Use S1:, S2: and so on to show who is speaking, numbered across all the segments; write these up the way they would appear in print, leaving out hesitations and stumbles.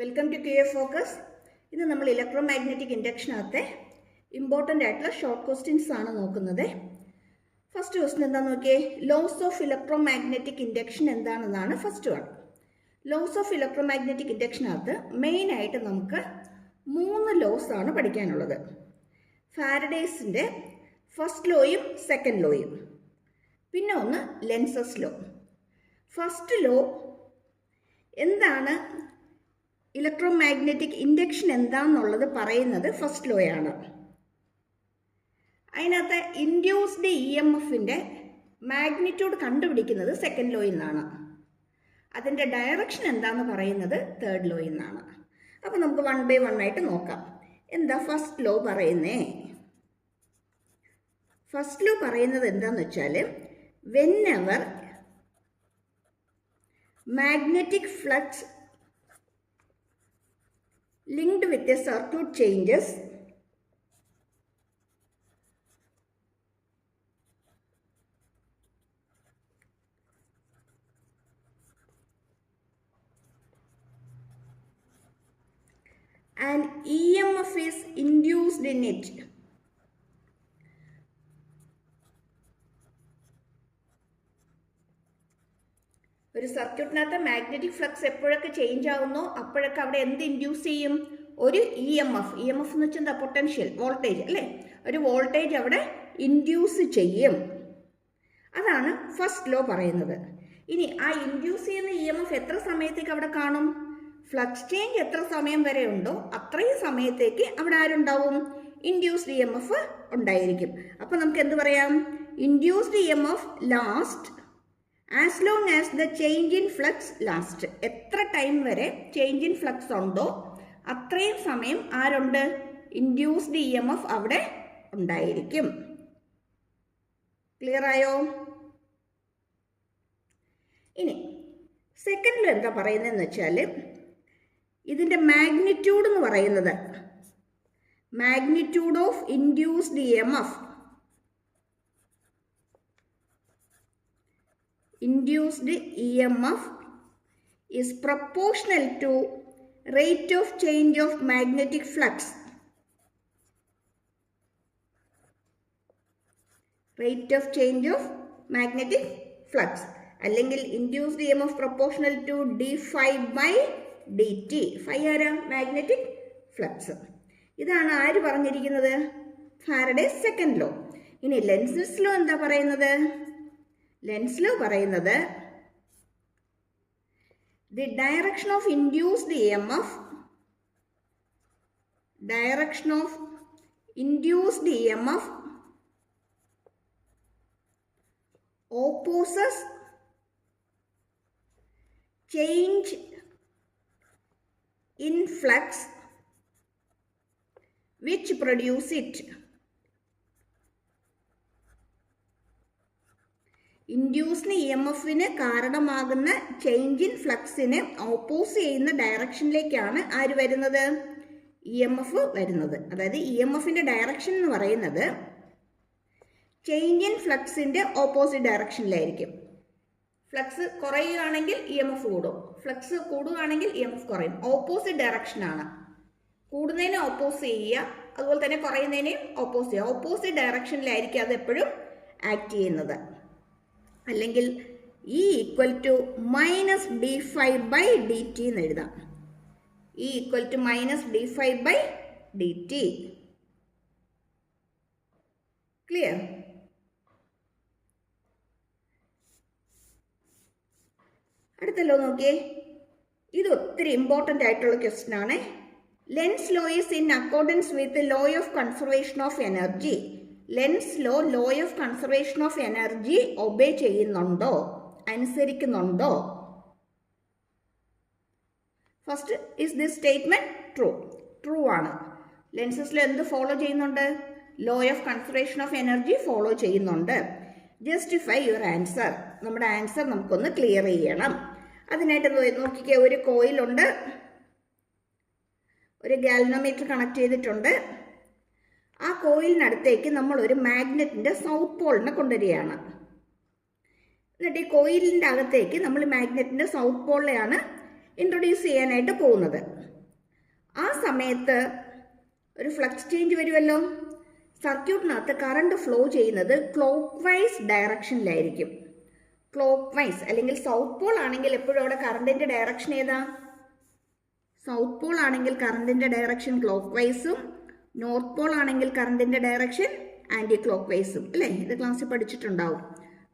S1: Welcome to QA focus. ഇന്ന് നമ്മൾ electromagnetic ഇൻഡക്ഷനകത്തെ ഇമ്പോർട്ടൻ്റ് ആയിട്ടുള്ള ഷോർട്ട് ക്വസ്റ്റ്യൻസ് ആണ് നോക്കുന്നത്. ഫസ്റ്റ് ക്വസ്റ്റ്യൻ എന്താണെന്ന് നോക്കിയേ. ലോസ് ഓഫ് ഇലക്ട്രോമാഗ്നറ്റിക് ഇൻഡക്ഷൻ എന്താണെന്നാണ് first one. Laws of electromagnetic ഇൻഡക്ഷനകത്ത് മെയിനായിട്ട് നമുക്ക് 3 ലോസ് ആണ് പഠിക്കാനുള്ളത്. ഫാരഡേസിൻ്റെ ഫസ്റ്റ് ലോയും സെക്കൻഡ് ലോയും, പിന്നെ ഒന്ന് ലെൻസസ് ലോ. ഫസ്റ്റ് ലോ എന്താണ്, ഇലക്ട്രോമാഗ്നറ്റിക് ഇൻഡക്ഷൻ എന്താണെന്നുള്ളത് പറയുന്നത് ഫസ്റ്റ് ലോയാണ്. അതിനകത്ത് ഇൻഡ്യൂസ്ഡ് EMFൻ്റെ മാഗ്നിറ്റ്യൂഡ് കണ്ടുപിടിക്കുന്നത് സെക്കൻഡ് ലോയിൽ നിന്നാണ്. അതിൻ്റെ ഡയറക്ഷൻ എന്താണെന്ന് പറയുന്നത് തേർഡ് ലോയിൽ നിന്നാണ്. അപ്പോൾ നമുക്ക് 1 by 1 ആയിട്ട് നോക്കാം. എന്താ ഫസ്റ്റ് ലോ പറയുന്നേ? ഫസ്റ്റ് ലോ പറയുന്നത് എന്താണെന്ന് വെച്ചാൽ, whenever magnetic flux linked with a circuit changes, and EMF is induced in it, ഒരു സർക്യൂട്ടിനകത്ത് മാഗ്നറ്റിക് ഫ്ലക്സ് എപ്പോഴൊക്കെ ചേഞ്ച് ആവുന്നോ അപ്പോഴൊക്കെ അവിടെ എന്ത് ഇൻഡ്യൂസ് ചെയ്യും? ഒരു EMF എന്ന് വെച്ചാൽ എന്താ? പൊട്ടൻഷ്യൽ വോൾട്ടേജ് അല്ലേ? ഒരു വോൾട്ടേജ് അവിടെ ഇൻഡ്യൂസ് ചെയ്യും. അതാണ് ഫസ്റ്റ് ലോ പറയുന്നത്. ഇനി ആ ഇൻഡ്യൂസ് ചെയ്യുന്ന EMF എത്ര സമയത്തേക്ക് അവിടെ കാണും? ഫ്ലക്സ് ചേഞ്ച് എത്ര സമയം വരെ ഉണ്ടോ അത്രയും സമയത്തേക്ക് അവിടെ ആരുണ്ടാവും? ഇൻഡ്യൂസ്ഡ് EMF ഉണ്ടായിരിക്കും. അപ്പോൾ നമുക്ക് എന്ത് പറയാം? Induced EMF last as long as the change in flux last. എത്ര ടൈം വരെ ചേഞ്ച് ഇൻ ഫ്ലക്സ് ഉണ്ടോ അത്രയും സമയം ആരുണ്ട്? ഇൻഡ്യൂസ്ഡ് EMF അവിടെ ഉണ്ടായിരിക്കും. ക്ലിയർ ആയോ? ഇനി സെക്കൻഡിൽ എന്താ പറയുന്നതെന്ന് വെച്ചാൽ, ഇതിൻ്റെ മാഗ്നിറ്റ്യൂഡ് എന്ന് പറയുന്നത് magnitude of induced EMF is proportional to rate of change of magnetic flux. Rate of change of magnetic flux അല്ലെങ്കിൽ induced EMF proportional to d∅ by dt. phi ആരാ? Magnetic flux. ഇതാണ് ആര് പറഞ്ഞിരിക്കുന്നത്? Faraday second law. ഇനി Lenz's law എന്താ പറയുന്നത്? Lens law പറയുന്നത് the direction of induced EMF opposes change in flux which produce it. Induced EMFന് കാരണമാകുന്ന ചേഞ്ച് ഇൻ ഫ്ലക്സിനെ ഓപ്പോസ് ചെയ്യുന്ന ഡയറക്ഷനിലേക്കാണ് ആര് വരുന്നത്? EMF വരുന്നത്. അതായത് EMFൻ്റെ ഡയറക്ഷൻ എന്ന് പറയുന്നത് ചേഞ്ച് ഇൻ ഫ്ലക്സിൻ്റെ ഓപ്പോസിറ്റ് ഡയറക്ഷനിലായിരിക്കും. ഫ്ലക്സ് കുറയുകയാണെങ്കിൽ EMF കൂടും, ഫ്ലക്സ് കൂടുകയാണെങ്കിൽ EMF കുറയും. ഓപ്പോസിറ്റ് ഡയറക്ഷനാണ്. കൂടുന്നതിനെ ഓപ്പോസ് ചെയ്യുക, അതുപോലെ തന്നെ കുറയുന്നതിനെയും ഓപ്പോസ് ചെയ്യുക. ഓപ്പോസിറ്റ് ഡയറക്ഷനിലായിരിക്കും അത് എപ്പോഴും ആക്ട് ചെയ്യുന്നത്. അല്ലെങ്കിൽ E = -d∅ by dt എന്ന് എഴുതാം. E = -d∅ by dt. Clear? അടുത്തല്ലോ നോക്കിയേ. ഇത് ഒത്തിരി ഇമ്പോർട്ടൻ്റ് ആയിട്ടുള്ള ക്വസ്റ്റ്യൻ ആണ്. Lenz law is in accordance with law of conservation of energy. Lenz law of conservation of energy obey ചെയ്യുന്നുണ്ടോ, അനുസരിക്കുന്നുണ്ടോ? First, is this statement true? True ആണ്. Lenz's law എന്ത് ഫോളോ ചെയ്യുന്നുണ്ട്? Law of conservation of energy follow ചെയ്യുന്നുണ്ട്. Justify your answer. നമ്മുടെ answer നമുക്കൊന്ന് clear ചെയ്യണം. അതിനായിട്ട് നോക്കിക്കേ, ഒരു കോയിലുണ്ട്, ഒരു ഗാൽവനോമീറ്റർ കണക്ട് ചെയ്തിട്ടുണ്ട്. ആ കോയിലിനടുത്തേക്ക് നമ്മൾ ഒരു മാഗ്നറ്റിൻ്റെ സൗത്ത് പോളിനെ കൊണ്ടുവരികയാണ്. എന്നിട്ട് ഈ കോയിലിൻ്റെ അകത്തേക്ക് നമ്മൾ മാഗ്നറ്റിൻ്റെ സൗത്ത് പോളിനെയാണ് ഇൻട്രൊഡ്യൂസ് ചെയ്യാനായിട്ട് പോകുന്നത്. ആ സമയത്ത് ഒരു ഫ്ലക്സ് ചേഞ്ച് വരുമല്ലോ. സർക്യൂട്ടിനകത്ത് കറണ്ട് ഫ്ലോ ചെയ്യുന്നത് ക്ലോക്ക് വൈസ് ഡയറക്ഷനിലായിരിക്കും. ക്ലോക്ക് വൈസ് അല്ലെങ്കിൽ സൗത്ത് പോൾ ആണെങ്കിൽ എപ്പോഴും അവിടെ കറണ്ടിൻ്റെ ഡയറക്ഷൻ ഏതാ? സൗത്ത് പോൾ ആണെങ്കിൽ കറണ്ടിൻ്റെ ഡയറക്ഷൻ ക്ലോക്ക് വൈസും, നോർത്ത് പോൾ ആണെങ്കിൽ കറണ്ടിൻ്റെ ഡയറക്ഷൻ ആൻറ്റി ക്ലോക്ക് വൈസും, അല്ലേ? ഇത് ക്ലാസ്സിൽ പഠിച്ചിട്ടുണ്ടാവും.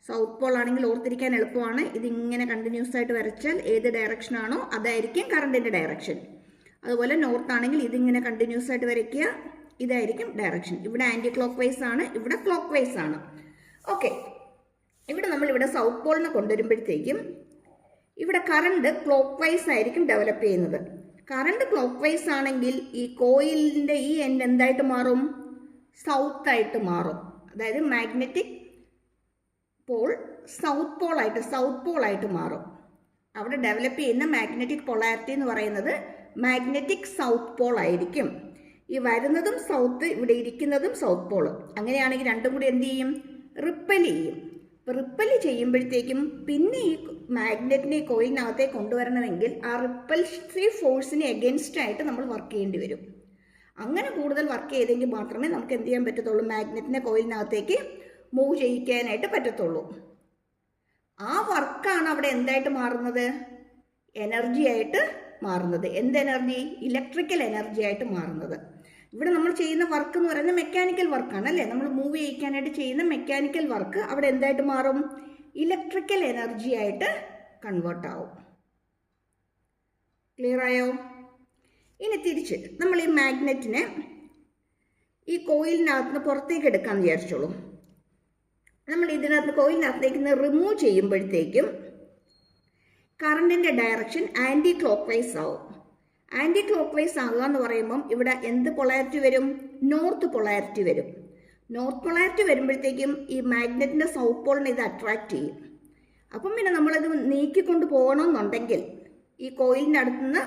S1: സൗത്ത് പോൾ ആണെങ്കിൽ ഓർത്തിരിക്കാൻ എളുപ്പമാണ്. ഇതിങ്ങനെ കണ്ടിന്യൂസ് ആയിട്ട് വരച്ചാൽ ഏത് ഡയറക്ഷനാണോ അതായിരിക്കും കറണ്ടിൻ്റെ ഡയറക്ഷൻ. അതുപോലെ നോർത്ത് ആണെങ്കിൽ ഇതിങ്ങനെ കണ്ടിന്യൂസ് ആയിട്ട് വരയ്ക്കുക, ഇതായിരിക്കും ഡയറക്ഷൻ. ഇവിടെ ആൻറ്റി ക്ലോക്ക് വൈസ് ആണ്, ഇവിടെ ക്ലോക്ക് വൈസ് ആണ്. ഓക്കെ, ഇവിടെ നമ്മളിവിടെ സൗത്ത് പോളിനെ കൊണ്ടുവരുമ്പോഴത്തേക്കും ഇവിടെ കറണ്ട് ക്ലോക്ക് വൈസ് ആയിരിക്കും ഡെവലപ്പ് ചെയ്യുന്നത്. കറണ്ട് ക്ലോക്ക് വൈസ് ആണെങ്കിൽ ഈ കോയിലിൻ്റെ ഈ എൻഡ് എന്തായിട്ട് മാറും? സൗത്ത് ആയിട്ട് മാറും. അതായത് മാഗ്നറ്റിക് പോൾ സൗത്ത് പോളായിട്ട് മാറും. അവിടെ ഡെവലപ്പ് ചെയ്യുന്ന മാഗ്നറ്റിക് പൊളാരിറ്റി എന്ന് പറയുന്നത് മാഗ്നറ്റിക് സൗത്ത് പോൾ ആയിരിക്കും. ഈ വരുന്നതും സൗത്ത്, ഇവിടെ ഇരിക്കുന്നതും സൗത്ത് പോൾ. അങ്ങനെയാണെങ്കിൽ രണ്ടും കൂടി എന്ത് ചെയ്യും? റിപ്പൽ ചെയ്യും. അപ്പോൾ റിപ്പൽ ചെയ്യുമ്പോഴത്തേക്കും പിന്നെ ഈ മാഗ്നറ്റിനെ കോയിലിനകത്തേക്ക് കൊണ്ടുവരണമെങ്കിൽ ആ റിപ്പൽസീവ് ഫോഴ്സിന് എഗൻസ്റ്റ് ആയിട്ട് നമ്മൾ വർക്ക് ചെയ്യേണ്ടി വരും. അങ്ങനെ കൂടുതൽ വർക്ക് ചെയ്തെങ്കിൽ മാത്രമേ നമുക്ക് എന്ത് ചെയ്യാൻ പറ്റത്തുള്ളൂ? മാഗ്നറ്റിനെ കോയിലിനകത്തേക്ക് മൂവ് ചെയ്യിക്കാനായിട്ട് പറ്റത്തുള്ളൂ. ആ വർക്കാണ് അവിടെ എന്തായിട്ട് മാറുന്നത്? എനർജി ആയിട്ട് മാറുന്നത്. എന്ത് എനർജി? ഇലക്ട്രിക്കൽ എനർജി ആയിട്ട് മാറുന്നത്. ഇവിടെ നമ്മൾ ചെയ്യുന്ന വർക്ക് എന്ന് പറയുന്നത് മെക്കാനിക്കൽ വർക്കാണ്, അല്ലേ? നമ്മൾ മൂവ് ചെയ്യിക്കാനായിട്ട് ചെയ്യുന്ന മെക്കാനിക്കൽ വർക്ക് അവിടെ എന്തായിട്ട് മാറും? ഇലക്ട്രിക്കൽ എനർജി ആയിട്ട് കൺവേർട്ട് ആവും. ക്ലിയർ ആയോ? ഇനി തിരിച്ച് നമ്മൾ ഈ മാഗ്നറ്റിനെ ഈ കോയിലിനകത്ത് പുറത്തേക്ക് എടുക്കാമെന്ന് വിചാരിച്ചോളൂ. നമ്മൾ ഇതിനകത്ത് കോയിലിനകത്തേക്ക് റിമൂവ് ചെയ്യുമ്പോഴത്തേക്കും കറണ്ടിൻ്റെ ഡയറക്ഷൻ ആൻറ്റി ക്ലോക്ക് വൈസ് ആവും. ആൻറ്റി ക്ലോക്ക് വൈസ് ആകുക എന്ന് പറയുമ്പം ഇവിടെ എന്ത് പൊളാരിറ്റി വരും? നോർത്ത് പൊളാരിറ്റി വരും. നോർത്ത് പൊളാരിറ്റി വരുമ്പോഴത്തേക്കും ഈ മാഗ്നറ്റിൻ്റെ സൗത്ത് പോളിനെ ഇത് അട്രാക്റ്റ് ചെയ്യും. അപ്പം പിന്നെ നമ്മളത് നീക്കിക്കൊണ്ട് പോകണമെന്നുണ്ടെങ്കിൽ, ഈ കോയിലിൻ്റെ അടുത്തുനിന്ന്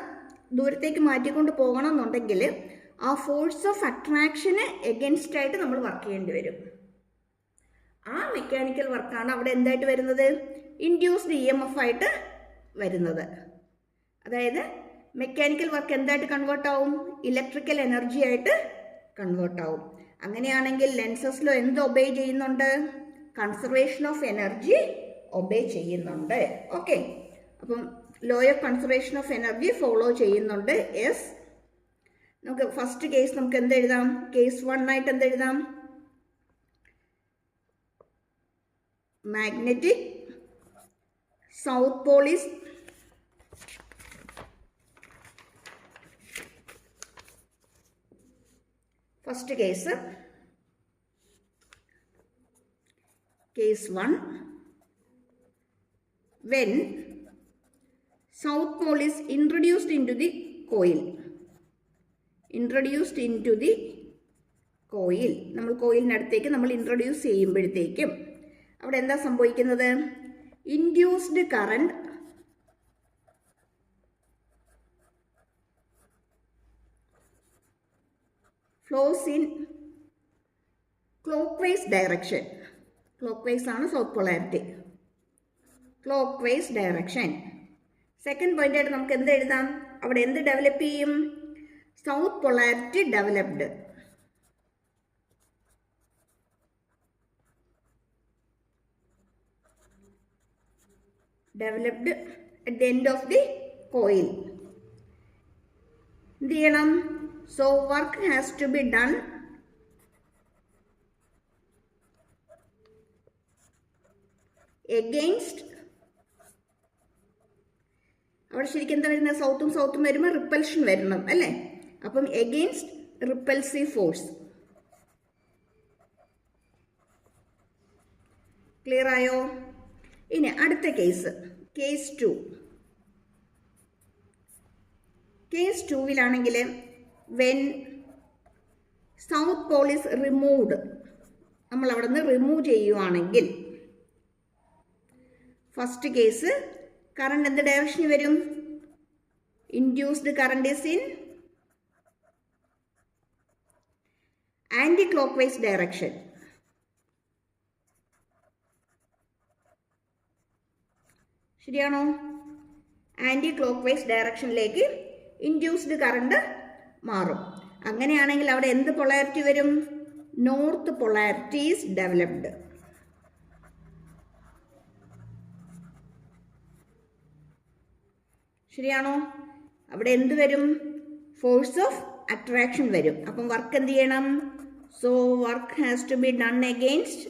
S1: ദൂരത്തേക്ക് മാറ്റിക്കൊണ്ട് പോകണമെന്നുണ്ടെങ്കിൽ ആ ഫോഴ്സ് ഓഫ് അട്രാക്ഷന് എഗൻസ്റ്റ് ആയിട്ട് നമ്മൾ വർക്ക് ചെയ്യേണ്ടി വരും. ആ മെക്കാനിക്കൽ വർക്കാണ് അവിടെ എന്തായിട്ട് വരുന്നത്? ഇൻഡ്യൂസ്ഡ് EMF ആയിട്ട് വരുന്നത്. അതായത് മെക്കാനിക്കൽ വർക്ക് എന്തായിട്ട് കൺവേർട്ട് ആവും? ഇലക്ട്രിക്കൽ എനർജി ആയിട്ട് കൺവേർട്ട് ആവും. അങ്ങനെയാണെങ്കിൽ ലെൻസസ് ലോ എന്ത് ഒബേ ചെയ്യുന്നുണ്ട്? കൺസർവേഷൻ ഓഫ് എനർജി ഒബേ ചെയ്യുന്നുണ്ട്. ഓക്കെ, അപ്പം law of conservation of energy follow ചെയ്യുന്നുണ്ട്. യെസ്, നമുക്ക് ഫസ്റ്റ് കേസ് നമുക്ക് എന്തെഴുതാം? കേസ് 1 ആയിട്ട് എന്തെഴുതാം? Magnetic south pole is first case. Case 1, when south pole is introduced into the coil. നമ്മൾ കോയിലിനടുത്തേക്ക് നമ്മൾ ഇൻട്രൊഡ്യൂസ് ചെയ്യുമ്പോഴത്തേക്കും അവിടെ എന്താ സംഭവിക്കുന്നത്? Induced current flows in clock vice direction. Clockwise ആണ് south polarity. Clock vice direction. Second point ആയിട്ട് നമുക്ക് എന്ത് എഴുതാം? അവിടെ എന്ത് ഡെവലപ്പ് ചെയ്യും? South polarity developed. Developed at the end of the coil. എന്ത് ചെയ്യണം? So work has to be done against, അവിടെ ശരിക്കും എന്താ വരുന്നത്? സൗത്തും വരുമ്പോൾ റിപ്പൽഷൻ വരണം, അല്ലേ? അപ്പം എഗെയിൻസ്റ്റ് റിപ്പൽസീവ് ഫോഴ്സ്. ക്ലിയർ ആയോ? ഇനി അടുത്ത കേസ്, കേസ് 2. കേസ് 2-ലാണെങ്കിൽ when south pole is removed, നമ്മൾ അവിടെ നിന്ന് റിമൂവ് ചെയ്യുവാണെങ്കിൽ ഫസ്റ്റ് കേസ് കറണ്ട് എന്ത് ഡയറക്ഷനിൽ വരും? Induced current is in anti clock vice direction. ശരിയാണോ? ആൻറ്റി ക്ലോക്ക് വൈസ് ഡയറക്ഷനിലേക്ക് ഇൻഡ്യൂസ്ഡ് കറണ്ട് മാറും. അങ്ങനെയാണെങ്കിൽ അവിടെ എന്ത് പൊളാരിറ്റി വരും? North polarity is developed. ശരിയാണോ? അവിടെ എന്ത് വരും? ഫോഴ്സ് ഓഫ് അട്രാക്ഷൻ വരും. അപ്പം വർക്ക് എന്ത് ചെയ്യണം? So work has to be done against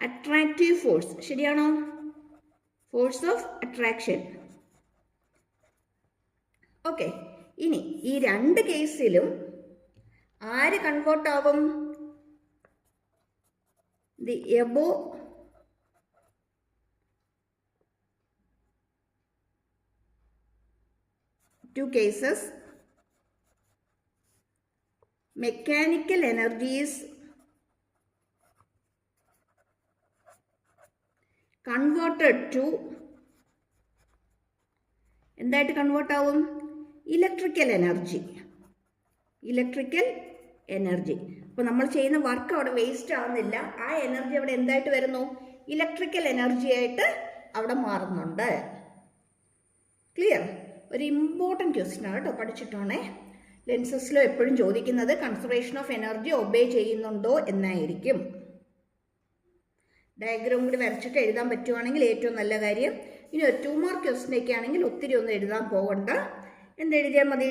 S1: attractive force. ശരിയാണോ? Force of attraction. ഓക്കെ, ഇനി ഈ രണ്ട് കേസിലും ആര് കൺവേർട്ട് ആവും? The above two cases, mechanical energies converted to എന്തായിട്ട് കൺവേർട്ട് ആവും? Electrical energy. Electrical energy. അപ്പോൾ നമ്മൾ ചെയ്യുന്ന വർക്ക് അവിടെ വേസ്റ്റ് ആവുന്നില്ല. ആ എനർജി അവിടെ എന്തായിട്ട് വരുന്നു? ഇലക്ട്രിക്കൽ എനർജി ആയിട്ട് അവിടെ മാറുന്നുണ്ട്. ക്ലിയർ? ഒരു ഇമ്പോർട്ടൻറ്റ് ക്വസ്റ്റ്യൻ ആണ് കേട്ടോ, പഠിച്ചിട്ടാണേ. ലെൻസസിലോ എപ്പോഴും ചോദിക്കുന്നത് കൺസർവേഷൻ ഓഫ് എനർജി ഒബേ ചെയ്യുന്നുണ്ടോ എന്നായിരിക്കും. ഡയഗ്രാം കൂടി വരച്ചിട്ട് എഴുതാൻ പറ്റുവാണെങ്കിൽ ഏറ്റവും നല്ല കാര്യം. ഇനി ഒരു 2 മാർക്ക് ക്വസ്റ്റ്യനൊക്കെ ആണെങ്കിൽ ഒത്തിരി ഒന്നും എഴുതാൻ പോകണ്ട. എന്തെഴുതിയാൽ മതി?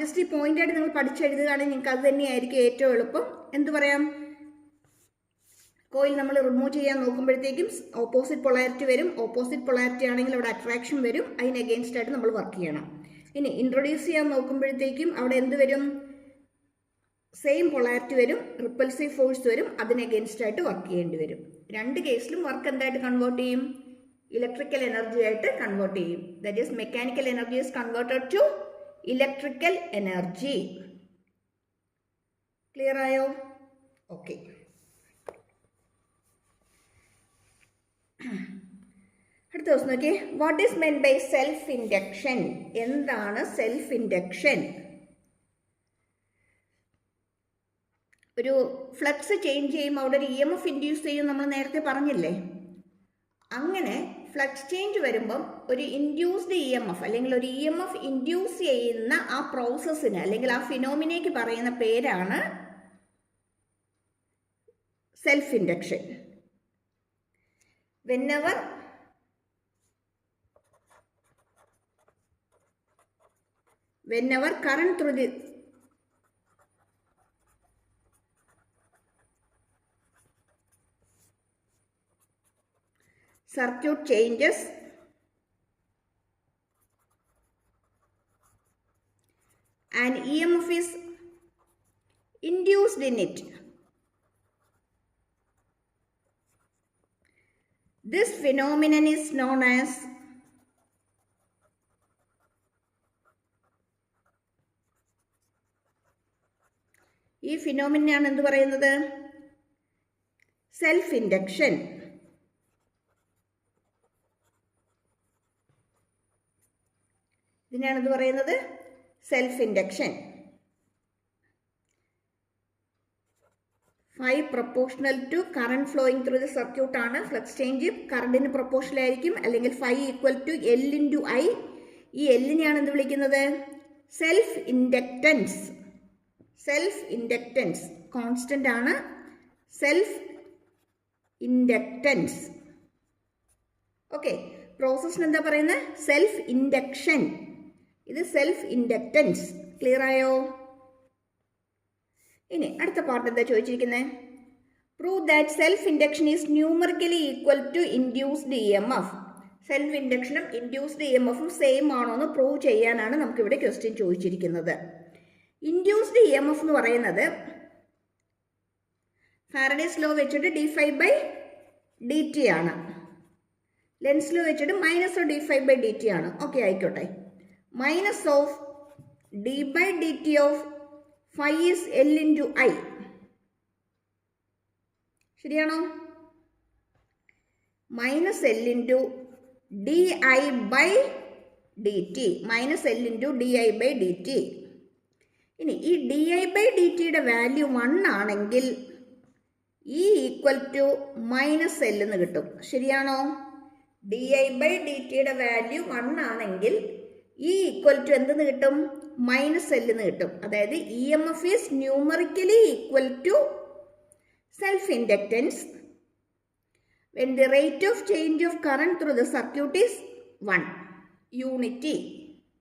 S1: ജസ്റ്റ് ഈ പോയിൻ്റായിട്ട് നിങ്ങൾ പഠിച്ചെഴുതുകയാണെങ്കിൽ നിങ്ങൾക്ക് അത് തന്നെയായിരിക്കും ഏറ്റവും എളുപ്പം. എന്ത് പറയാം? കോയിൽ നമ്മൾ റിമൂവ് ചെയ്യാൻ നോക്കുമ്പോഴത്തേക്കും ഓപ്പോസിറ്റ് പൊളാരിറ്റി വരും. ഓപ്പോസിറ്റ് പൊളാരിറ്റി ആണെങ്കിൽ അവിടെ അട്രാക്ഷൻ വരും. അതിന് അഗെയിൻസ്റ്റ് ആയിട്ട് നമ്മൾ വർക്ക് ചെയ്യണം. ഇനി ഇൻട്രൊഡ്യൂസ് ചെയ്യാൻ നോക്കുമ്പോഴത്തേക്കും അവിടെ എന്ത് വരും? സെയിം പൊളാരിറ്റി വരും, റിപ്പൽസീവ് ഫോഴ്സ് വരും. അതിന് അഗെയിൻസ്റ്റ് ആയിട്ട് വർക്ക് ചെയ്യേണ്ടി വരും. രണ്ട് കേസിലും വർക്ക് എന്തായിട്ട് കൺവേർട്ട് ചെയ്യും? ഇലക്ട്രിക്കൽ എനർജി ആയിട്ട് കൺവേർട്ട് ചെയ്യും. That is mechanical energy is converted to electrical energy. Clear ആയോ? ഓക്കെ. അടുത്ത ദിവസം നോക്കിയേ, what is meant by self induction? എന്താണ് സെൽഫ് ഇൻഡക്ഷൻ? ഒരു ഫ്ലക്സ് ചേഞ്ച് ചെയ്യുമ്പോൾ അവിടെ ഒരു EMF ഇൻഡ്യൂസ് ചെയ്യും നമ്മൾ നേരത്തെ പറഞ്ഞില്ലേ? അങ്ങനെ ഫ്ലക്സ് ചേഞ്ച് വരുമ്പം ഒരു ഇൻഡ്യൂസ്ഡ് EMF അല്ലെങ്കിൽ ഒരു EMF ഇൻഡ്യൂസ് ചെയ്യുന്ന ആ പ്രോസസ്സിന് അല്ലെങ്കിൽ ആ ഫിനോമിനയ്ക്ക് പറയുന്ന പേരാണ് self induction. whenever current through the circuit changes and EMF is induced in it, this phenomenon is known as ഈ ഫിനോമിനയാണ് എന്ത് പറയുന്നത്? Self induction. ഇതിനാണ് എന്ത് പറയുന്നത്? Self induction. Phi proportional to current flowing through the circuit ആണ്. Flux change കറണ്ടിന് proportional ആയിരിക്കും. അല്ലെങ്കിൽ phi equal to L into I. ഈ എല്ലിനെയാണ് എന്ത് വിളിക്കുന്നത്? Self inductance. Self inductance constant ആണ്. Self inductance. ഓക്കെ, പ്രോസസ്സിന് എന്താ പറയുന്നത്? Self induction. ഇത് സെൽഫ് ഇൻഡക്റ്റൻസ്. ക്ലിയർ ആയോ? ഇനി അടുത്ത പാർട്ട് എന്താ ചോദിച്ചിരിക്കുന്നത്? Prove that self induction is numerically equal to induced EMF. Self ഇൻഡക്ഷനും ഇൻഡ്യൂസ്ഡ് EMFും സെയിം ആണോ എന്ന് പ്രൂവ് ചെയ്യാനാണ് നമുക്കിവിടെ ക്വസ്റ്റ്യൻ ചോദിച്ചിരിക്കുന്നത്. ഇൻഡ്യൂസ്ഡ് EMF എന്ന് പറയുന്നത് ഫാരഡേസ് ലോ വെച്ചിട്ട് d∅dt ആണ്. ലെൻസ് ലോ വെച്ചിട്ട് -d∅dt ആണ്. ഓക്കെ, ആയിക്കോട്ടെ. Minus of d/dt of phi is L into I. ശരിയാണോ? Minus L into di/dt. Minus L into di/dt. ഇനി ഈ di/dt യുടെ വാല്യൂ 1 ആണെങ്കിൽ E equal to minus L എന്ന് കിട്ടും. ശരിയാണോ? ഡി ഐ ബൈ ഡി ടിയുടെ വാല്യൂ 1 ആണെങ്കിൽ ഇ ഈക്വൽ ടു എന്തെന്ന് കിട്ടും? മൈനസ് എൽ എന്ന് കിട്ടും. അതായത് E M F is numerically equal to self inductance when the rate of change of current through the circuit is 1. Unity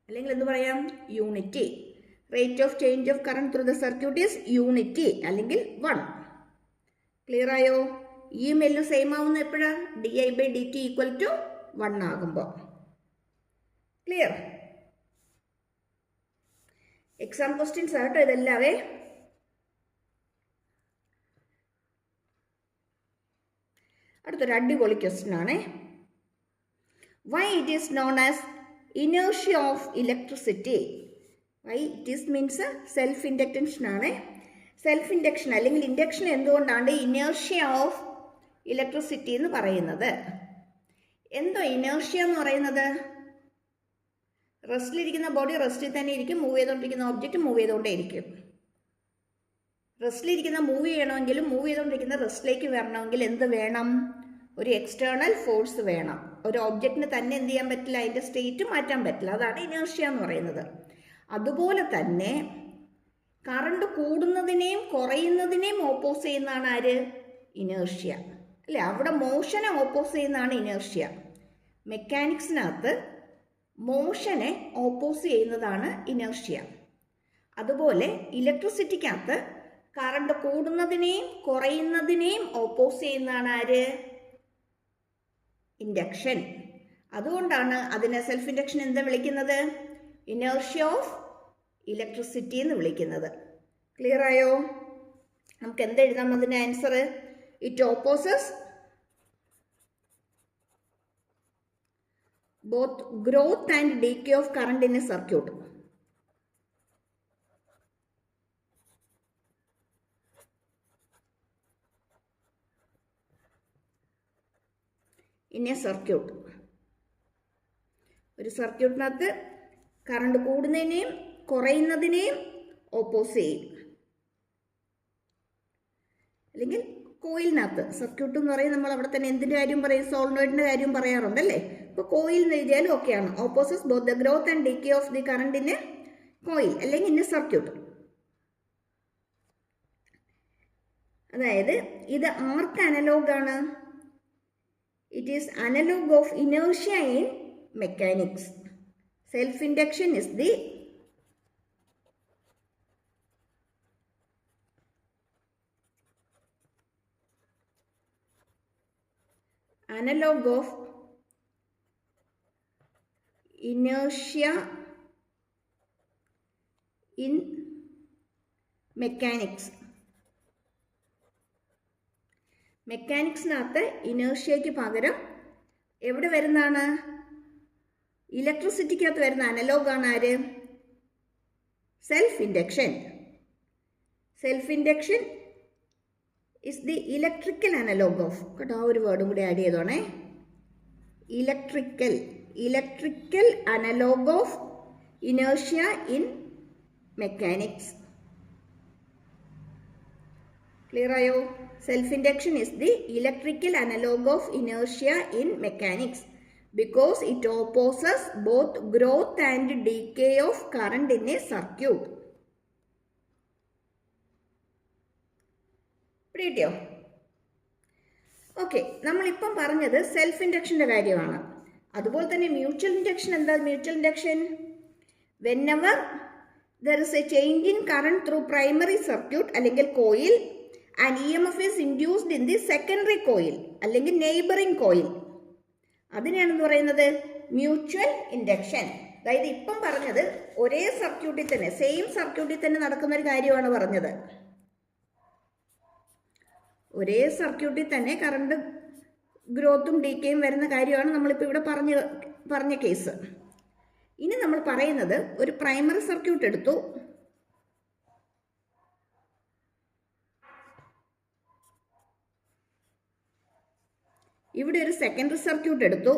S1: അല്ലെങ്കിൽ എന്ത് പറയാം? Unity. Rate of change of current through the circuit is unity അല്ലെങ്കിൽ 1. Clear ആയോ? ഇയും എല്ലും same ആവുന്ന എപ്പോഴാണ്? D I by D T equal to 1 ആകുമ്പോൾ. ക്ലിയർ? എക്സാം ക്വസ്റ്റ്യൻസ് ആട്ടോ ഇതെല്ലാവേ. അടുത്തൊരു അടിപൊളി ക്വസ്റ്റ്യൻ ആണ്. Why it is known as inertia of electricity? Why it is means self inductance ആണ്. സെൽഫ് ഇൻഡക്ഷൻ അല്ലെങ്കിൽ ഇൻഡക്ഷൻ എന്തുകൊണ്ടാണ് ഇനേർഷ്യ ഓഫ് ഇലക്ട്രിസിറ്റി എന്ന് പറയുന്നത്? എന്തോ ഇനേർഷ്യ എന്ന് പറയുന്നത്? റെസ്റ്റിലിരിക്കുന്ന ബോഡി റെസ്റ്റിൽ തന്നെ ഇരിക്കും, മൂവ് ചെയ്തുകൊണ്ടിരിക്കുന്ന ഒബ്ജക്റ്റ് മൂവ് ചെയ്തുകൊണ്ടേ ഇരിക്കും. റെസ്റ്റിലിരിക്കുന്ന മൂവ് ചെയ്യണമെങ്കിലും മൂവ് ചെയ്തുകൊണ്ടിരിക്കുന്ന റെസ്റ്റിലേക്ക് വരണമെങ്കിൽ എന്ത് വേണം? ഒരു എക്സ്റ്റേണൽ ഫോഴ്സ് വേണം. ഒരു ഒബ്ജക്റ്റിന് തന്നെ എന്ത് ചെയ്യാൻ പറ്റില്ല? അതിൻ്റെ സ്റ്റേറ്റ് മാറ്റാൻ പറ്റില്ല. അതാണ് ഇനേർഷ്യ എന്ന് പറയുന്നത്. അതുപോലെ തന്നെ കറണ്ട് കൂടുന്നതിനെയും കുറയുന്നതിനെയും ഓപ്പോസ് ചെയ്യുന്നതാണ് ആര്? ഇനേർഷ്യ അല്ലേ? അവിടെ മോഷനെ ഓപ്പോസ് ചെയ്യുന്നതാണ് ഇനേർഷ്യ. മെക്കാനിക്സിനകത്ത് മോഷനെ ഓപ്പോസ് ചെയ്യുന്നതാണ് ഇനേർഷ്യ. അതുപോലെ ഇലക്ട്രിസിറ്റിക്കകത്ത് കറണ്ട് കൂടുന്നതിനെയും കുറയുന്നതിനെയും ഓപ്പോസ് ചെയ്യുന്നതാണ് ആര്? ഇൻഡക്ഷൻ. അതുകൊണ്ടാണ് അതിനെ സെൽഫ് ഇൻഡക്ഷൻ എന്താ വിളിക്കുന്നത്? ഇനേർഷ്യ ഓഫ് ഇലക്ട്രിസിറ്റി എന്ന് വിളിക്കുന്നത്. ക്ലിയർ ആയോ? നമുക്ക് എന്തെഴുതാം അതിൻ്റെ answer? It opposes both growth and decay of current in A circuit. In A circuit. ഒരു സർക്യൂട്ടിനകത്ത് കറണ്ട് കൂടുന്നതിനെയും കുറയുന്നതിനെയും ഓപ്പോസ് ചെയ്യും. അല്ലെങ്കിൽ കോയിലിനകത്ത് സർക്യൂട്ട് എന്ന് പറയും. നമ്മൾ അവിടെ തന്നെ എന്തിൻ്റെ കാര്യം പറയും? സോളിനോയിഡിൻ്റെ കാര്യം പറയാറുണ്ടല്ലേ? ഇപ്പോൾ കോയിൽ എന്ന് എഴുതിയാലും ഓക്കെയാണ്. Opposes both the growth and decay of the current in A coil അല്ലെങ്കിൽ ഇൻ എ സർക്യൂട്ട്. അതായത് ഇത് ആർക്ക് അനലോഗാണ്? It is analog of inertia in mechanics. Self-induction is the analog of inertia in mechanics. മെക്കാനിക്സിനകത്ത് ഇനേർഷ്യയ്ക്ക് പകരം എവിടെ വരുന്നതാണ്? ഇലക്ട്രിസിറ്റിക്കകത്ത് വരുന്ന അനലോഗാണ് ആര്? Self induction. Self induction is the electrical analogue of, കേട്ടോ, ആ ഒരു വേർഡും കൂടി ആഡ് ചെയ്തോണേ. Electrical analogue of inertia in mechanics. Clear ആയോ? Self induction is the electrical analogue of inertia in mechanics because it opposes both growth and decay of current in a circuit. പിടിയോ? Okay, നമ്മളിപ്പം പറഞ്ഞത് self ഇൻഡക്ഷൻ്റെ കാര്യമാണ്. അതുപോലെ തന്നെ mutual induction എന്താ? Mutual induction whenever there is a change in current through primary circuit അല്ലെങ്കിൽ coil and EMF is induced in the secondary coil അല്ലെങ്കിൽ neighboring coil, അതിനെയാണെന്ന് പറയുന്നത് മ്യൂച്വൽ ഇൻഡക്ഷൻ. അതായത് ഇപ്പം പറഞ്ഞത് ഒരേ സർക്യൂട്ടിൽ തന്നെ, സെയിം സർക്യൂട്ടിൽ തന്നെ നടക്കുന്ന ഒരു കാര്യമാണ് പറഞ്ഞത്. ഒരേ സർക്യൂട്ടിൽ തന്നെ കറണ്ട് ഗ്രോത്തും ഡീക്കേയും വരുന്ന കാര്യമാണ് നമ്മളിപ്പോൾ ഇവിടെ പറഞ്ഞ കേസ്. ഇനി നമ്മൾ പറയുന്നത് ഒരു പ്രൈമറി സർക്യൂട്ട് എടുത്തു, ഇവിടെ ഒരു സെക്കൻഡറി സർക്യൂട്ട് എടുത്തു.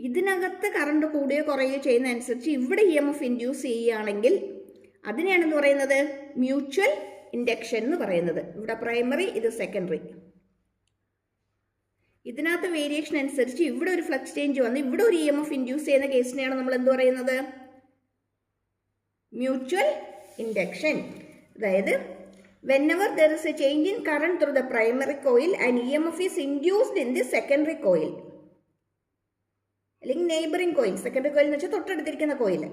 S1: ഇതിനകത്ത് കറണ്ട് കൂടുകയോ കുറയുകയോ ചെയ്യുന്ന അനുസരിച്ച് ഇവിടെ EMF ഇൻഡ്യൂസ് ചെയ്യുകയാണെങ്കിൽ അതിനെയാണെന്ന് പറയുന്നത് മ്യൂച്വൽ ഇൻഡക്ഷൻ എന്ന് പറയുന്നത്. ഇവിടെ പ്രൈമറി, ഇത് സെക്കൻഡറി. ഇതിനകത്ത് വേരിയേഷൻ അനുസരിച്ച് ഇവിടെ ഒരു ഫ്ലക്സ് ചേഞ്ച് വന്ന് ഇവിടെ ഒരു EMF ഇൻഡ്യൂസ് ചെയ്യുന്ന കേസിനെയാണ് നമ്മൾ എന്ത് പറയുന്നത്? Mutual induction. അതായത് whenever there is a change in current through the primary coil, an EMF is induced in the secondary coil. അല്ലെങ്കിൽ നെയ്ബറിംഗ് കോയിൽ. സെക്കൻഡറി കോയിൽ എന്ന് വെച്ചാൽ തൊട്ടടുത്തിരിക്കുന്ന കോയിൽ.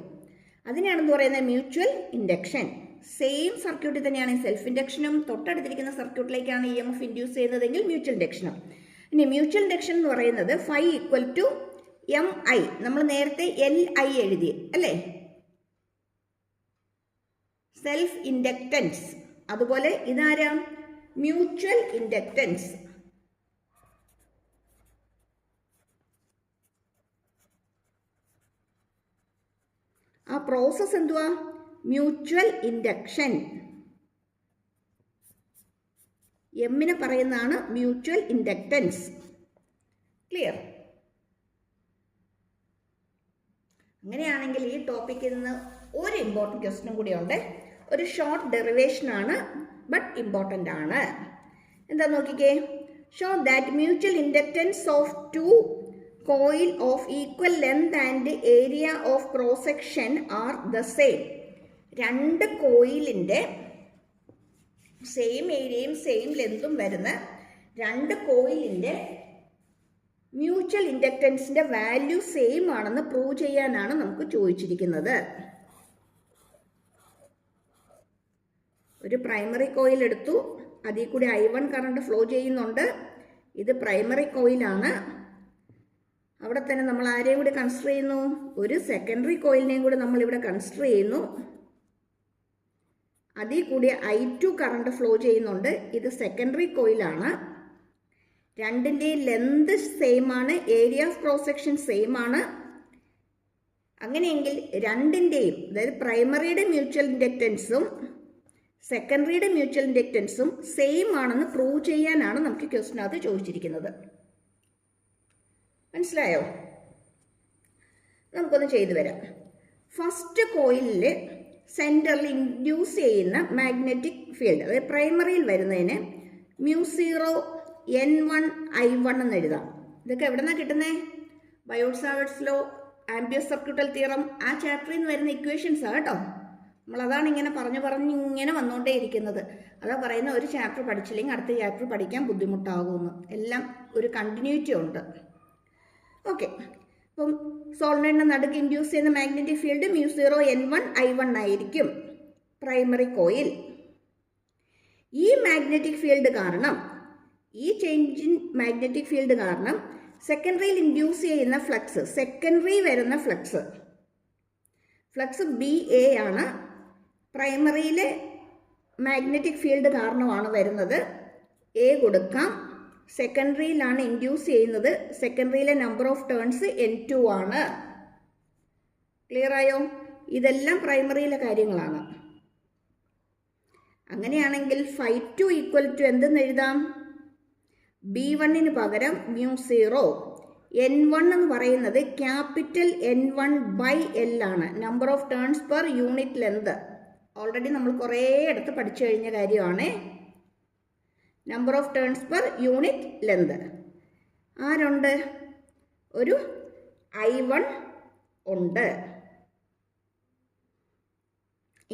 S1: അതിനെയാണ് എന്ത് പറയുന്നത്? Mutual induction. സെയിം സർക്യൂട്ടിൽ തന്നെയാണ് സെൽഫ് ഇൻഡക്ഷനും. തൊട്ടടുത്തിരിക്കുന്ന സർക്യൂട്ടിലേക്കാണ് EMF ഇൻഡ്യൂസ് ചെയ്യുന്നതെങ്കിൽ മ്യൂച്വൽ ഇൻഡക്ഷനും. ഇനി മ്യൂച്വൽ ഇൻഡക്ഷൻ എന്ന് പറയുന്നത് ഫൈ ഈക്വൽ ടു MI. നമ്മൾ നേരത്തെ LI എഴുതി അല്ലേ? Self inductance. അതുപോലെ ഇതാരാ? Mutual inductance. ആ പ്രോസസ് എന്തുവാ? Mutual induction. എമ്മിനെ പറയുന്നതാണ് മ്യൂച്വൽ ഇൻഡക്റ്റൻസ്. ക്ലിയർ? അങ്ങനെയാണെങ്കിൽ ഈ ടോപ്പിക്കിൽ നിന്ന് ഒരു ഇമ്പോർട്ടൻറ്റ് ക്വസ്റ്റ്യനും കൂടി ഉണ്ട്. ഒരു ഷോർട്ട് ഡെറിവേഷൻ ആണ്, ബട്ട് ഇമ്പോർട്ടൻ്റ് ആണ്. എന്താ നോക്കിക്കേ. Show that mutual inductance of two coil of equal length and area of cross section are the same. രണ്ട് കോയിലിൻ്റെ സെയിം ഏരിയയും സെയിം ലെങ്തും വരുന്ന രണ്ട് കോയിലിൻ്റെ മ്യൂച്വൽ ഇൻഡക്റ്റൻസിൻ്റെ വാല്യൂ സെയിം ആണെന്ന് പ്രൂവ് ചെയ്യാനാണ് നമുക്ക് ചോദിച്ചിരിക്കുന്നത്. ഒരു പ്രൈമറി കോയിൽ എടുത്തു, അതിൽ കൂടി I1 കറണ്ട് ഫ്ലോ ചെയ്യുന്നുണ്ട്. ഇത് പ്രൈമറി കോയിലാണ്. അവിടെ തന്നെ നമ്മൾ ആരെയും കൂടി കൺസിഡർ ചെയ്യുന്നു? ഒരു സെക്കൻഡറി കോയിലിനെയും കൂടി നമ്മളിവിടെ കൺസിഡർ ചെയ്യുന്നു. അതിൽ കൂടി I2 കറണ്ട് ഫ്ലോ ചെയ്യുന്നുണ്ട്. ഇത് സെക്കൻഡറി കോയിലാണ്. രണ്ടിൻ്റെയും ലെന്ത് സെയിം ആണ്, area of cross section same ആണ്. അങ്ങനെയെങ്കിൽ രണ്ടിൻ്റെയും, അതായത് പ്രൈമറിയുടെ മ്യൂച്വൽ ഇൻഡക്റ്റൻസും സെക്കൻഡറിയുടെ മ്യൂച്വൽ ഇൻഡക്റ്റൻസും സെയിം ആണെന്ന് പ്രൂവ് ചെയ്യാനാണ് നമുക്ക് ക്വസ്റ്റിനകത്ത് ചോദിച്ചിരിക്കുന്നത്. മനസ്സിലായോ? നമുക്കൊന്ന് ചെയ്തു വരാം. ഫസ്റ്റ് കോയിലിൽ സെൻറ്ററിൽ ഇൻഡ്യൂസ് ചെയ്യുന്ന മാഗ്നറ്റിക് ഫീൽഡ്, അതായത് പ്രൈമറിയിൽ വരുന്നതിന് μ0 N1 I1 എന്ന് എഴുതാം. ഇതൊക്കെ എവിടെ നിന്നാണ് കിട്ടുന്നത്? ബയോട്ട്-സാവേർട്ട്സ് ലോ, ആംപിയർ സർക്യൂട്ടൽ തിയറം, ആ ചാപ്റ്ററിൽ നിന്ന് വരുന്ന ഇക്വേഷൻസാണ് കേട്ടോ. നമ്മളതാണ് ഇങ്ങനെ പറഞ്ഞ് ഇങ്ങനെ വന്നുകൊണ്ടേ ഇരിക്കുന്നത്. അതാ പറയുന്ന ഒരു ചാപ്റ്റർ പഠിച്ചില്ലെങ്കിൽ അടുത്ത ചാപ്റ്റർ പഠിക്കാൻ ബുദ്ധിമുട്ടാകുമെന്ന്. എല്ലാം ഒരു കണ്ടിന്യൂറ്റി ഉണ്ട്. ഓക്കെ, അപ്പം സോളിനോയിഡിന് നടുക്ക് ഇൻഡ്യൂസ് ചെയ്യുന്ന മാഗ്നറ്റിക് ഫീൽഡ് μ0 N1 I1 ആയിരിക്കും പ്രൈമറി കോയിൽ. ഈ മാഗ്നറ്റിക് ഫീൽഡ് കാരണം, ഈ ചേഞ്ച് ഇൻ മാഗ്നറ്റിക് ഫീൽഡ് കാരണം സെക്കൻഡറിയിൽ ഇൻഡ്യൂസ് ചെയ്യുന്ന ഫ്ലക്സ്, സെക്കൻഡറി വരുന്ന ഫ്ലക്സ് BA ആണ്. പ്രൈമറിയിലെ മാഗ്നറ്റിക് ഫീൽഡ് കാരണമാണ് വരുന്നത്. A കൊടുക്കാം. സെക്കൻഡറിയിലാണ് ഇൻഡ്യൂസ് ചെയ്യുന്നത്. സെക്കൻഡറിയിലെ നമ്പർ ഓഫ് ടേൺസ് N2 ആണ്. ക്ലിയർ ആയോ? ഇതെല്ലാം പ്രൈമറിയിലെ കാര്യങ്ങളാണ്. അങ്ങനെയാണെങ്കിൽ φ2 ഈക്വൽ ടു എന്തെന്ന് എഴുതാം? B1ന് പകരം μ0 N1 എന്ന് പറയുന്നത് ക്യാപിറ്റൽ N1 ബൈ L ആണ്. Number of turns per unit length. Already നമ്മൾ കുറേ ഇടത്ത് പഠിച്ചു കഴിഞ്ഞ കാര്യമാണ്. Number of turns per unit length. ആരുണ്ട്? ഒരു I1 ഉണ്ട്.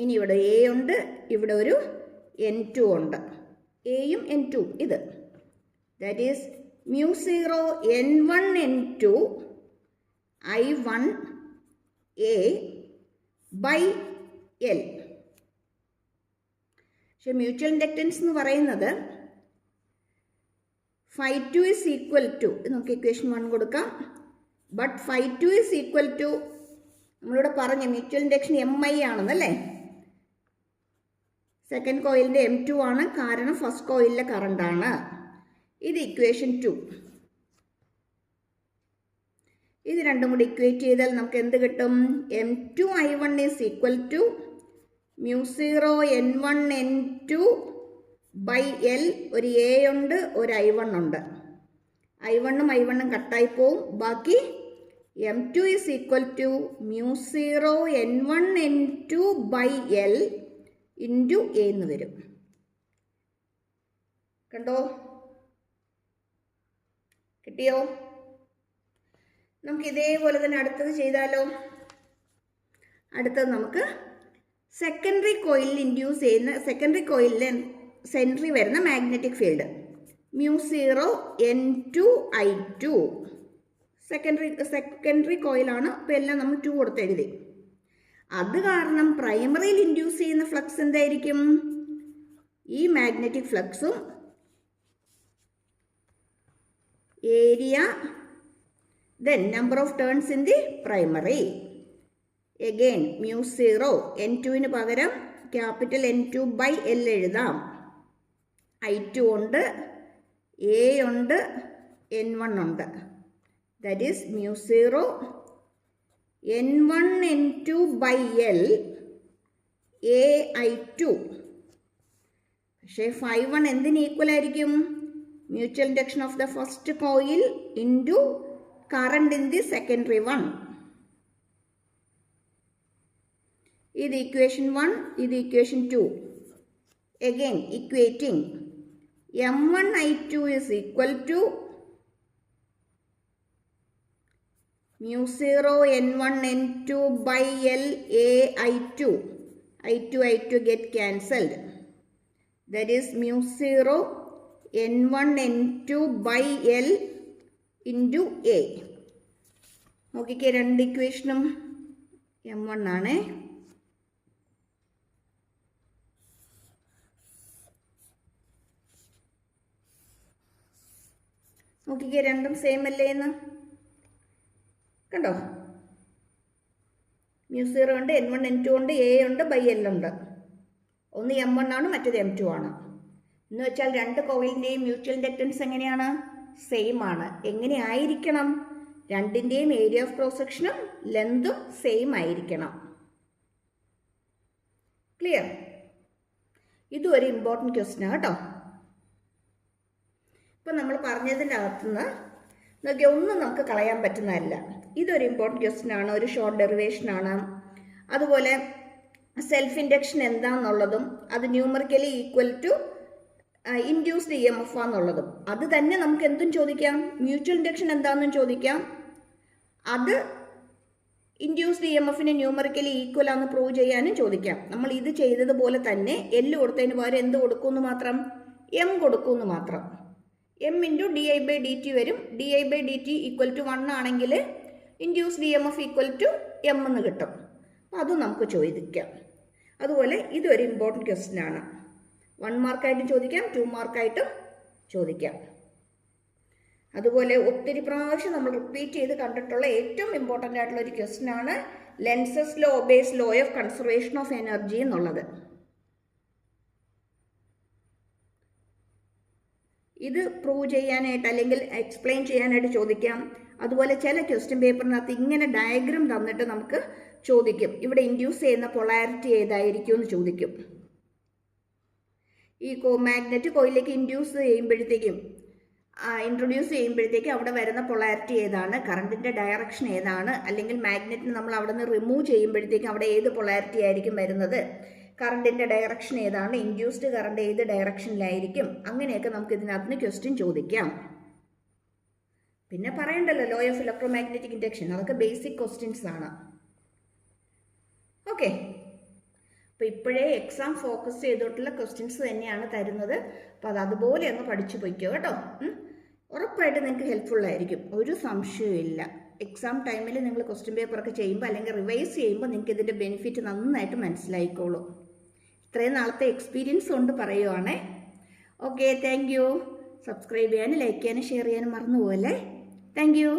S1: ഇനി ഇവിടെ A ഉണ്ട്, ഇവിടെ ഒരു N2 ഉണ്ട്. എയും N2 ഇത്. That is μ0 N1 N2 I1 A by L. പക്ഷെ മ്യൂച്വൽ ഇൻഡക്റ്റൻസ് എന്ന് പറയുന്നത് φ2 is equal to, നമുക്ക് ഇക്വേഷൻ 1 കൊടുക്കാം. ബട്ട് φ2 is equal to, നമ്മളിവിടെ പറഞ്ഞ മ്യൂച്വൽ ഇൻഡക്ഷൻ MI ആണെന്നല്ലേ. സെക്കൻഡ് കോയിലിൻ്റെ M2 ആണ്, കാരണം ഫസ്റ്റ് കോയിലിലെ കറണ്ടാണ്. ഇത് ഇക്വേഷൻ 2. ഇത് രണ്ടും കൂടി ഇക്വേറ്റ് ചെയ്താൽ നമുക്ക് എന്ത് കിട്ടും? M2 I1 is equal to μ0 N1 N2 by L. ഒരു A ഉണ്ട്, ഒരു I1 ഉണ്ട്. I1ഉം I1ഉം കട്ടായി പോവും. ബാക്കി M2 is equal to μ0 N1 N2 by L into A എന്ന് വരും. കണ്ടോ? കിട്ടിയോ? നമുക്ക് ഇതേപോലെ തന്നെ അടുത്തത് ചെയ്താലോ? അടുത്തത് നമുക്ക് സെക്കൻഡറി കോയിലിൽ ഇൻഡ്യൂസ് ചെയ്യുന്ന, സെക്കൻഡറി കോയിലിലെ സെൻട്രി വരുന്ന മാഗ്നറ്റിക് ഫീൽഡ് μ0 N2I2. സെക്കൻഡറി കോയിലാണ്. അപ്പോൾ എല്ലാം നമ്മൾ 2 കൊടുത്ത് എഴുതി. അത് കാരണം പ്രൈമറിയിൽ ഇൻഡ്യൂസ് ചെയ്യുന്ന ഫ്ലക്സ് എന്തായിരിക്കും? ഈ മാഗ്നറ്റിക് ഫ്ലക്സും area then number of turns in the primary. Again μ0 N2 പകരം ക്യാപിറ്റൽ N2 by L എഴുതാം. I2 ഉണ്ട്, A ഉണ്ട്, N1 ഉണ്ട്. That is μ0 N1 N2 by L AI2. പക്ഷേ φ1 എന്തിന് ഈക്വൽ ആയിരിക്കും? Mutual induction of the first coil into current in the secondary one. This is equation 1, this is equation 2. Again equating M1I2 is equal to μ0 N1 N2 by L AI2. I2 get cancelled. That is μ0 N1 N2 by L into A. നോക്കിക്കേ, രണ്ട് ഇക്വേഷനും M1 ആണേ. നോക്കിക്കേ, രണ്ടും same അല്ലേ എന്ന് കണ്ടോ? μ0 ഉണ്ട്, N1 N2 ഉണ്ട്, A ഉണ്ട്, ബൈ L ഉണ്ട്. ഒന്ന് M1 ആണ്, മറ്റേത് M2 ആണ്. എന്ന് വെച്ചാൽ രണ്ട് കോയിലിൻ്റെയും മ്യൂച്വൽ ഇൻഡക്റ്റൻസ് എങ്ങനെയാണ്? സെയിം ആണ്. എങ്ങനെ ആയിരിക്കണം? രണ്ടിൻ്റെയും ഏരിയ ഓഫ് ക്രോസ് സെക്ഷനും ലെന്തും സെയിം ആയിരിക്കണം. ക്ലിയർ? ഇതും ഒരു ഇമ്പോർട്ടൻറ്റ് ക്വസ്റ്റ്യൻ കേട്ടോ. ഇപ്പം നമ്മൾ പറഞ്ഞതിൻ്റെ അകത്തുനിന്ന് നോക്കിയാൽ ഒന്നും നമുക്ക് കളയാൻ പറ്റുന്നതല്ല. ഇതൊരു ഇമ്പോർട്ടൻറ്റ് ക്വസ്റ്റ്യൻ ആണ്, ഒരു ഷോർട്ട് ഡെറിവേഷൻ ആണ്. അതുപോലെ സെൽഫ് ഇൻഡക്ഷൻ എന്താണെന്നുള്ളതും അത് numerically equal to induced EMF ആണെന്നുള്ളതും അത് തന്നെ നമുക്ക് എന്തും ചോദിക്കാം. മ്യൂച്വൽ ഇൻഡക്ഷൻ എന്താണെന്നും ചോദിക്കാം. അത് ഇൻഡ്യൂസ്ഡ് EMFന് ന്യൂമറിക്കലി ഈക്വൽ ആണെന്ന് പ്രൂവ് ചെയ്യാനും ചോദിക്കാം. നമ്മൾ ഇത് ചെയ്തതുപോലെ തന്നെ L കൊടുത്തതിന് പകരം എന്ത് കൊടുക്കുമെന്ന് മാത്രം? M കൊടുക്കുമെന്ന് മാത്രം. M ഇൻറ്റു di/dt വരും. di/dt ഈക്വൽ ടു 1 ആണെങ്കിൽ induced EMF equal to M എന്ന് കിട്ടും. അപ്പോൾ അതും നമുക്ക് ചോദിക്കാം. അതുപോലെ ഇതൊരു ഇമ്പോർട്ടൻറ്റ് ക്വസ്റ്റ്യൻ ആണ്. 1 മാർക്കായിട്ടും ചോദിക്കാം, 2 മാർക്കായിട്ടും ചോദിക്കാം. അതുപോലെ ഒത്തിരി പ്രാവശ്യം നമ്മൾ റിപ്പീറ്റ് ചെയ്ത് കണ്ടിട്ടുള്ള ഏറ്റവും ഇമ്പോർട്ടൻ്റ് ആയിട്ടുള്ള ഒരു ക്വസ്റ്റ്യൻ ആണ് Lenz's law obeys law of conservation of energy എന്നുള്ളത്. ഇത് പ്രൂവ് ചെയ്യാനായിട്ട് അല്ലെങ്കിൽ എക്സ്പ്ലെയിൻ ചെയ്യാനായിട്ട് ചോദിക്കാം. അതുപോലെ ചില ക്വസ്റ്റ്യൻ പേപ്പറിനകത്ത് ഇങ്ങനെ ഡയഗ്രാം തന്നിട്ട് നമുക്ക് ചോദിക്കും, ഇവിടെ ഇൻഡ്യൂസ് ചെയ്യുന്ന പൊളാരിറ്റി ഏതായിരിക്കും എന്ന് ചോദിക്കും. ഈ മാഗ്നറ്റ് കോയിലേക്ക് ഇൻഡ്യൂസ് ചെയ്യുമ്പോഴത്തേക്കും അവിടെ വരുന്ന പൊളാരിറ്റി ഏതാണ്, കറണ്ടിൻ്റെ ഡയറക്ഷൻ ഏതാണ്, അല്ലെങ്കിൽ മാഗ്നറ്റിന് നമ്മൾ അവിടെ നിന്ന് റിമൂവ് ചെയ്യുമ്പോഴത്തേക്കും അവിടെ ഏത് പൊളാരിറ്റി ആയിരിക്കും വരുന്നത്, കറണ്ടിൻ്റെ ഡയറക്ഷൻ ഏതാണ്, ഇൻഡ്യൂസ്ഡ് കറണ്ട് ഏത് ഡയറക്ഷനിലായിരിക്കും, അങ്ങനെയൊക്കെ നമുക്ക് ഇതിനകത്ത് നിന്ന് ക്വസ്റ്റ്യൻ ചോദിക്കാം. പിന്നെ പറയണ്ടല്ലോ law of electro magnetic induction, അതൊക്കെ ബേസിക് ക്വസ്റ്റ്യൻസ് ആണ്. ഓക്കെ, അപ്പോൾ ഇപ്പോഴേ എക്സാം ഫോക്കസ് ചെയ്തിട്ടുള്ള ക്വസ്റ്റ്യൻസ് തന്നെയാണ് തരുന്നത്. അപ്പോൾ അത് അതുപോലെ അങ്ങ് പഠിച്ചു പോയിക്കോ കേട്ടോ. ഉറപ്പായിട്ട് നിങ്ങൾക്ക് ഹെൽപ്ഫുള്ളായിരിക്കും, ഒരു സംശയമില്ല. എക്സാം ടൈമിൽ നിങ്ങൾ ക്വസ്റ്റ്യൻ പേപ്പറൊക്കെ ചെയ്യുമ്പോൾ അല്ലെങ്കിൽ റിവൈസ് ചെയ്യുമ്പോൾ നിങ്ങൾക്ക് ഇതിൻ്റെ ബെനിഫിറ്റ് നന്നായിട്ട് മനസ്സിലായിക്കോളൂ. ഇത്രയും നാളത്തെ എക്സ്പീരിയൻസ് കൊണ്ട് പറയുവാണേ. Okay, thank you. സബ്സ്ക്രൈബ് ചെയ്യാനും ലൈക്ക് ചെയ്യാനും ഷെയർ ചെയ്യാനും മറന്നു പോകല്ലേ. Thank U.